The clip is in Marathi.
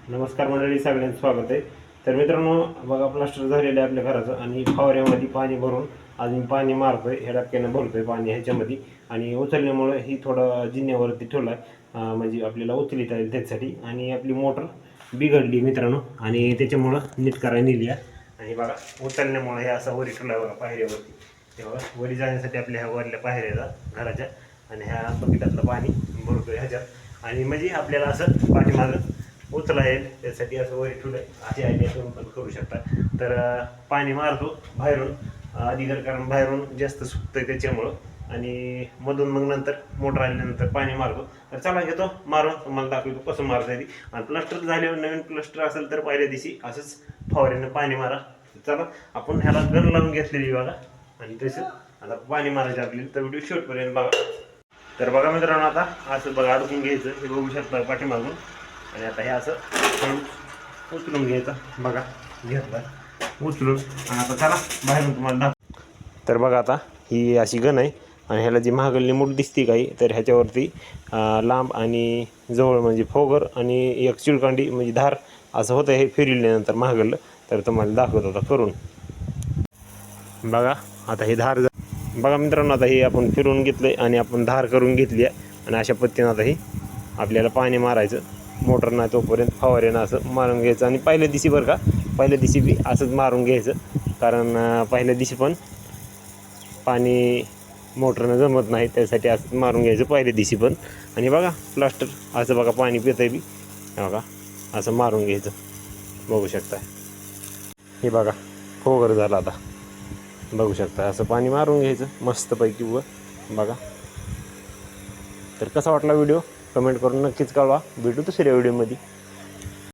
नमस्कार मंडळी, सगळ्यांचं स्वागत आहे. तर मित्रांनो, बघा प्लास्टर झालेलं आहे आपल्या घराचं आणि फवाऱ्यामध्ये पाणी भरून अजून पाणी मारतोय. ह्या डबक्यानं भरतोय पाणी ह्याच्यामध्ये आणि उचलल्यामुळे ही थोडं जिन्यावरती ठेवला आहे, म्हणजे आपल्याला उचलिता येईल त्याच्यासाठी. आणि आपली मोटर बिघडली मित्रांनो आणि त्याच्यामुळं नीट करायला नेली आहे. आणि बघा उचलण्यामुळे हे असं वरी ठेवला बघा पायऱ्यावरती. तेव्हा वरी जाण्यासाठी आपल्या ह्या वरल्या पायऱ्या घराच्या आणि ह्या बकेटातलं पाणी भरतोय ह्याच्यात. आणि म्हणजे आपल्याला असं पाठीमागं उचला येईल त्यासाठी असं वरी ठेवलं आहे. अशी आयडिया तुम्ही पण करू शकता. तर पाणी मारतो बाहेरून अधिकार, कारण बाहेरून जास्त सुकतं त्याच्यामुळं. आणि मधून मग नंतर मोटर आल्यानंतर पाणी मारतो. तर चला घेतो मारून, तुम्हाला दाखवतो कसं मारता येते. आणि प्लास्टर झाल्यावर नवीन प्लास्टर असेल तर पहिल्या दिवशी असंच फवाऱ्यानं पाणी मारा. चला आपण ह्याला गन लावून घेतलेली बघा आणि तसं आता पाणी मारायचं आपली. तर व्हिडिओ शेवटपर्यंत बघा. तर बघा मित्रांनो, आता असं बघा अडकून घ्यायचं, हे बघू शकता पाठीमागून. आणि आता हे असं उचलून घ्यायचं बघा, घेतलं उचलून. आणि आता चला बाहेरून तुम्हाला दाखव. तर बघा आता ही अशी गण आहे आणि ह्याला जी महागल्ली मूठ दिसते काही, तर ह्याच्यावरती लांब आणि जवळ म्हणजे फोगर आणि एक चिळकांडी म्हणजे धार असं होतं. हे फिरल्यानंतर महागल्लं तर तुम्हाला दाखवत होता करून. बघा आता ही धार बघा मित्रांनो, आता ही आपण फिरवून घेतलं आणि आपण धार करून घेतली आहे. आणि अशा पद्धतीनं आता ही आपल्याला पाणी मारायचं. मोटर नाही तोपर्यंत फवाऱ्यानं असं मारून घ्यायचं. आणि पहिल्या दिवशी बरं का, पहिल्या दिवशी बी असंच मारून घ्यायचं, कारण पहिल्या दिवशी पण पाणी मोटरनं जमत नाही, त्यासाठी असंच मारून घ्यायचं पहिल्या दिवशी पण. आणि बघा प्लास्टर असं बघा पाणी पितंय बी, बघा असं मारून घ्यायचं, बघू शकता. हे बघा फोगर झालं आता, बघू शकता. असं पाणी मारून घ्यायचं मस्तपैकी बघा. तर कसा वाटला व्हिडिओ कमेंट करून नक्कीच कळवा. भेटू दुसऱ्या व्हिडिओमध्ये.